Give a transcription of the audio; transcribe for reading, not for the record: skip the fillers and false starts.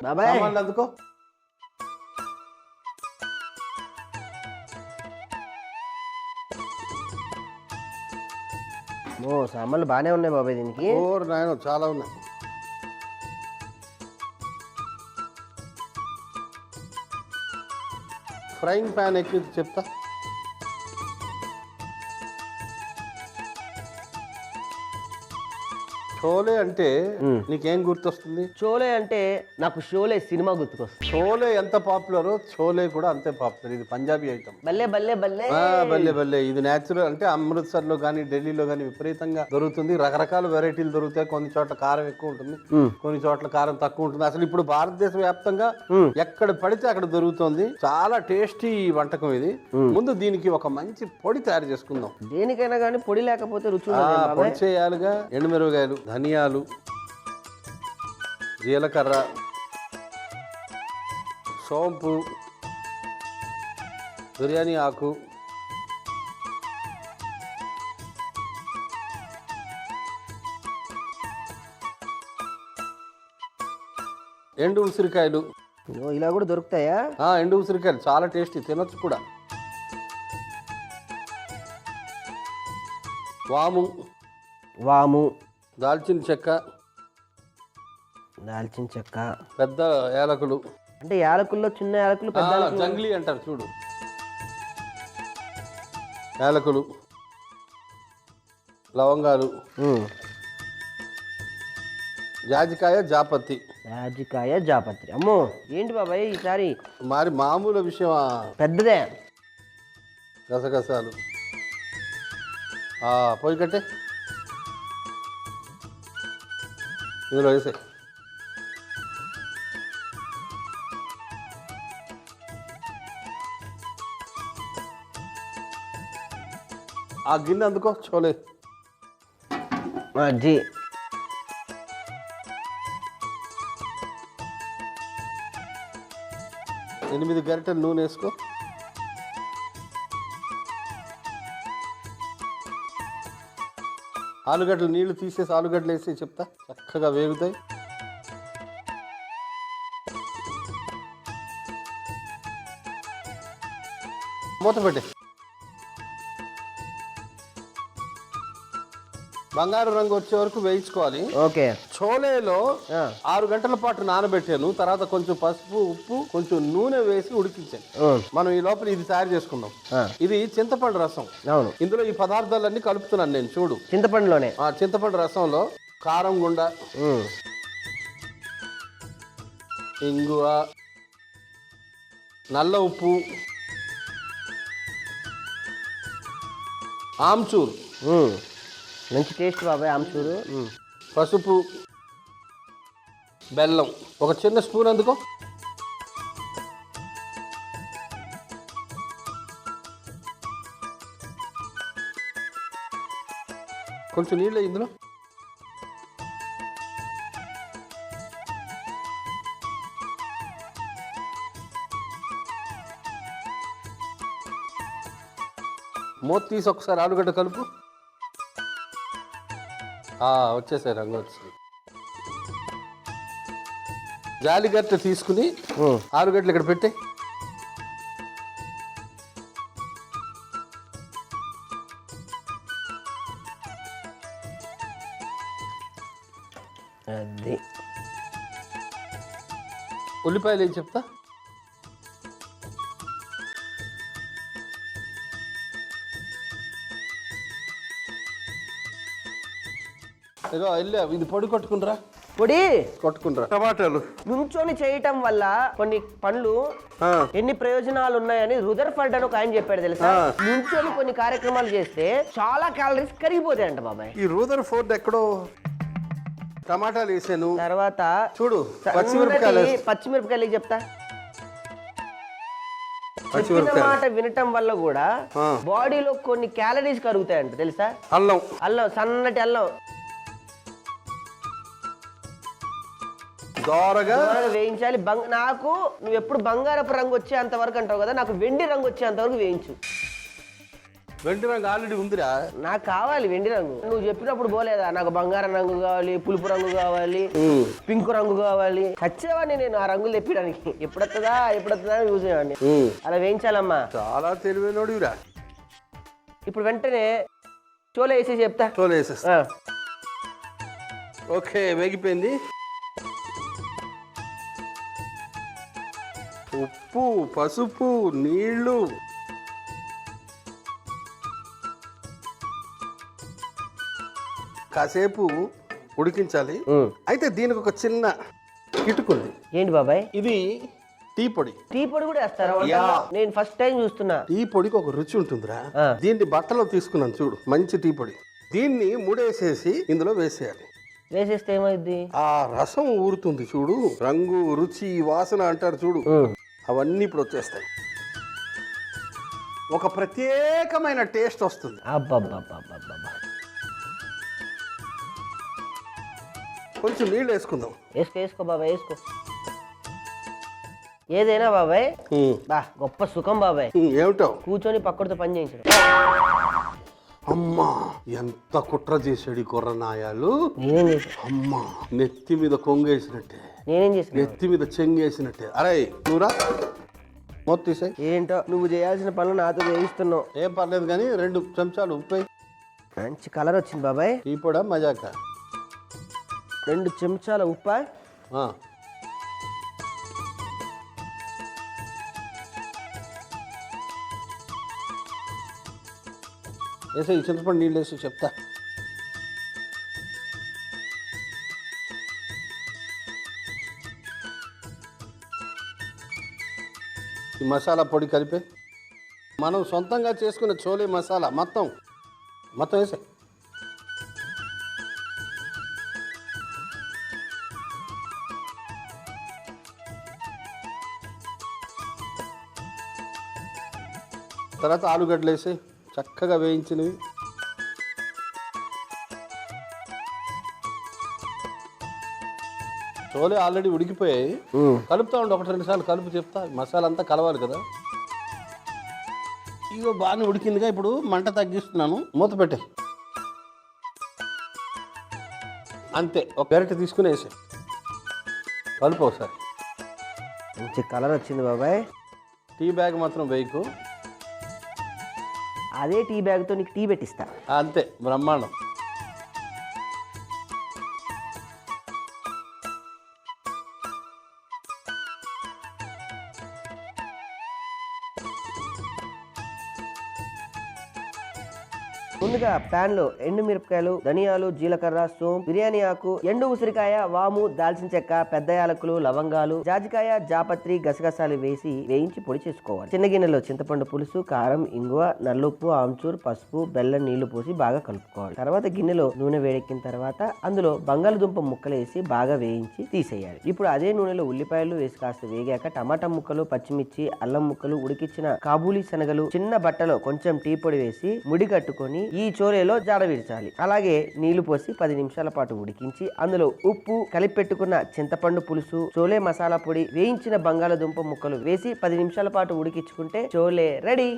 బాబాయ్ సామాన్లు అందుకో. సామాన్లు బాగానే ఉన్నాయి బాబాయ్ దీనికి. ఓ నాయన చాలా ఉన్నాయి. ఫ్రైయింగ్ ప్యాన్ ఎక్కి చెప్తా. షోలే అంటే నీకేం గుర్తొస్తుంది? షోలే అంటే నాకు షోలే సినిమా గుర్తుకొస్తుంది. షోలే ఎంత పాపులరో షోలే కూడా అంతే పాపులర్. ఇది పంజాబీ ఐటమ్. బల్లే బల్లే బల్లే బల్లే బల్లే. ఇది నేచురల్ అంటే అమృత్సర్ లో కానీ ఢిల్లీలో కానీ విపరీతంగా దొరుకుతుంది. రకరకాల వెరైటీలు దొరుకుతాయి. కొన్ని చోట్ల కారం ఎక్కువ ఉంటుంది, కొన్ని చోట్ల కారం తక్కువ ఉంటుంది. అసలు ఇప్పుడు భారతదేశ వ్యాప్తంగా ఎక్కడ పడితే అక్కడ దొరుకుతుంది. చాలా టేస్టీ వంటకం ఇది. ముందు దీనికి ఒక మంచి పొడి తయారు చేసుకుందాం. దేనికైనా కానీ పొడి లేకపోతే రుచి పొడి చేయాలిగా. ఎండుమిరపకాయలు, ధనియాలు, జీలకర్ర, సోంపు, బిర్యానీ ఆకు, ఎండు ఉసిరికాయలు. ఇలా కూడా దొరుకుతాయా? ఎండు ఉసిరికాయలు చాలా టేస్టీ, తినొచ్చు కూడా. వాము, దాల్చిన చెక్క, పెద్ద యాలకులు. అంటే యాలకుల్లో చిన్న యాలకులు, పెద్ద జంగ్లీ అంటారు చూడు. యాలకులు, లవంగాలు, జాజికాయ, జాపత్రి. అమ్మో ఏంటి బాబాయ్ ఈసారి మరి మామూలు విషయం పెద్దదే. గసగసాలు. పొయ్యి కట్టే, ఇందులో వేసే. ఆ గిన్నె అందుకో. చోలే జీ 8 గరిటెలు నూనె వేసుకో. ఆలుగడ్డలు నీళ్లు తీసేసి ఆలుగడ్డలు వేసి చెప్తా, చక్కగా వేగుతాయి. మూత పెట్టే. బంగారు రంగు వచ్చే వరకు వేయించుకోవాలి. ఓకే. చోలేలో 6 గంటల పాటు నానబెట్టాను. తర్వాత కొంచెం పసుపు, ఉప్పు, కొంచెం నూనె వేసి ఉడికించాను. మనం ఈ లోపల ఇది తయారు చేసుకుందాం. ఇది చింతపండు రసం. అవును. ఇందులో ఈ పదార్థాలన్నీ కలుపుతున్నాను నేను. చూడు, చింతపండులోనే. చింతపండు రసంలో కారం గుండ, ఇంగువ, నల్ల ఉప్పు, ఆమ్చూరు. మంచి టేస్ట్ బాబాయ్ ఆమ్చూరు. పసుపు, బెల్లం ఒక చిన్న స్పూన్ అందుకో. కొంచెం నీళ్ళు ఇందులో. మూత తీసి ఒకసారి ఆలుగడ్డ కలుపు. వచ్చేసాయి, రంగు వచ్చింది. జాలిగట్ట తీసుకుని ఆలుగడ్డలు ఇక్కడ పెట్టే. అది ఉల్లిపాయలు ఏం చెప్తా. ఇగో వెళ్ళా, ఇది పొడి కొట్టుకుంటారా? పొడి కొట్టుకుంటారా? టమాటాలు నుంచొని చేయటం వల్ల కొన్ని పండ్లు ఎన్ని ప్రయోజనాలు ఉన్నాయని రుదర్ఫర్డ్ అని ఒక ఆయన చెప్పాడు తెలుసా. నుంచొని కొన్ని కార్యక్రమాలు చేస్తే చాలా క్యాలరీస్ కరిగిపోతాయంట బాబాయ్. ఈ రూదర్ఫోర్డ్ ఎక్కడో. టమాటాలు వేసాను. తర్వాత చూడు, పచ్చిమిరపకాయలు చెప్తా. చెప్పిన మాట వినటం వల్ల కూడా బాడీలో కొన్ని క్యాలరీస్ కరుగుతాయంట తెలుసా. అల్లం, సన్నటి అల్లం దోరగా వేయించాలి. నాకు నువ్వు ఎప్పుడు బంగారపు రంగు వచ్చేంత వరకు అంటావు కదా, నాకు వెండి రంగు వచ్చేంత వరకు వేయించు. వెండి రంగు ఆల్రెడీ ఉందిరా. నాకు కావాలి వెండి రంగు. నువ్వు చెప్పినప్పుడు పోలేదా నాకు బంగారం రంగు కావాలి, పులుపు రంగు కావాలి, పింక్ రంగు కావాలి. వచ్చేవాడిని నేను ఆ రంగులు తెప్పడానికి. ఎప్పుడొస్తుందా చూసేవాడిని. అలా వేయించాలమ్మా. చాలా తెలివైనోడివిరా. ఇప్పుడు వెంటనే చోలే వేసేసి చెప్తా. చోలే వేసేస్తా. ఓకే, వేగిపోయింది. ఉప్పు, పసుపు, నీళ్లు, కాసేపు ఉడికించాలి. అయితే దీనికి ఒక చిన్న కిటుకుంది. ఏంటి బాబాయ్? ఇది టీ పొడి. టీ పొడి కూడా వేస్తారా? నేను ఫస్ట్ టైం చూస్తున్నా. టీ పొడికి ఒక రుచి ఉంటుందిరా. దీన్ని బట్టలో తీసుకున్నాను చూడు, మంచి టీ పొడి. దీన్ని ముడేసేసి ఇందులో వేసేయాలి. వేసేస్తే ఏమైంది? ఆ రసం ఊరుతుంది చూడు, రంగు, రుచి, వాసన అంటారు చూడు, అవన్నీ ఇప్పుడు వచ్చేస్తాయి. ఒక ప్రత్యేకమైన టేస్ట్ వస్తుంది. అబ్బబ్బబ్బబ్బబ్బబ్బా. కొంచెం నీళ్ళు వేసుకుందాం. వేసుకో బాబాయ్, వేసుకో. ఏదైనా బాబాయ్ బా గొప్ప సుఖం బాబాయ్. ఏమిటో కూర్చొని పక్కడితో పని చేయించడం. అమ్మా ఎంత కుట్ర చేసాడు ఈ కుర్రనాయాలు. నేనేం చేసా? అమ్మా నెత్తి మీద కొంగేసినట్టే, నేనేం చేసా? నెత్తి మీద చెంగేసినట్టే. అరే నువ్వురా, మొత్తం తీసాయి. ఏంటో నువ్వు చేయాల్సిన పనులు నాతో చేయిస్తున్నావు. ఏం పర్లేదు కానీ 2 చెంచాలు ఉప్పు. మంచి కలర్ వచ్చింది బాబాయ్. టీ పొడా మజాక. 2 చెంచాల ఉప్ప. వేసే ఈ చింతపండు నీళ్ళు వేసి చెప్తా. ఈ మసాలా పొడి కలిపే, మనం సొంతంగా చేసుకున్న చోలే మసాలా మొత్తం వేసే. తర్వాత ఆలుగడ్డలు వేసి చక్కగా వేయించినవి. చోలే ఆల్రెడీ ఉడికిపోయాయి. కలుపుతా ఉండి 1-2 సార్లు కలుపు చెప్తా. మసాలా అంతా కలవాలి కదా. ఇగో బాగానే ఉడికిందిగా. ఇప్పుడు మంట తగ్గిస్తున్నాను, మూత పెట్టే. అంతే, ఒక గరిటె తీసుకుని వేసే. కలుపు ఒకసారి. మంచి కలర్ వచ్చింది బాబాయ్. టీ బ్యాగ్ మాత్రం వేయకు. అదే టీ బ్యాగ్తో నీకు టీ పెట్టిస్తా. అంతే, బ్రహ్మాండం. ముందుగా ప్యాన్ లో ఎండు మిరపకాయలు, ధనియాలు, జీలకర్ర, సోంపు, బిర్యానీ ఆకు, ఎండు ఉసిరికాయ, వాము, దాల్చిన చెక్క, పెద్ద యాలకులు, లవంగాలు, జాజికాయ, జాపత్రి, గసగసాలు వేసి వేయించి పొడి చేసుకోవాలి. చిన్న గిన్నెలో చింతపండు పులుసు, కారం, ఇంగువ, నల్లుప్పు, ఆమ్చూర్, పసుపు, బెల్లం నీళ్లు పోసి బాగా కలుపుకోవాలి. తర్వాత గిన్నెలో నూనె వేడెక్కిన తర్వాత అందులో బంగాళదుంప ముక్కలు వేసి బాగా వేయించి తీసేయాలి. ఇప్పుడు అదే నూనెలో ఉల్లిపాయలు వేసి కాస్త వేగాక టమాటా ముక్కలు, పచ్చిమిర్చి, అల్లం ముక్కలు, ఉడికించిన కాబూలీ శనగలు చిన్న బట్టలో కొంచెం టీ పొడి వేసి ముడి కట్టుకొని ఈ చోలేలో జాడవిర్చాలి. అలాగే నీళ్లు పోసి 10 నిమిషాల పాటు ఉడికించి అందులో ఉప్పు, కలిపి పెట్టుకున్న చింతపండు పులుసు, చోలే మసాలా పొడి, వేయించిన బంగాళదుంప ముక్కలు వేసి 10 నిమిషాల పాటు ఉడికించుకుంటే చోలే రెడీ.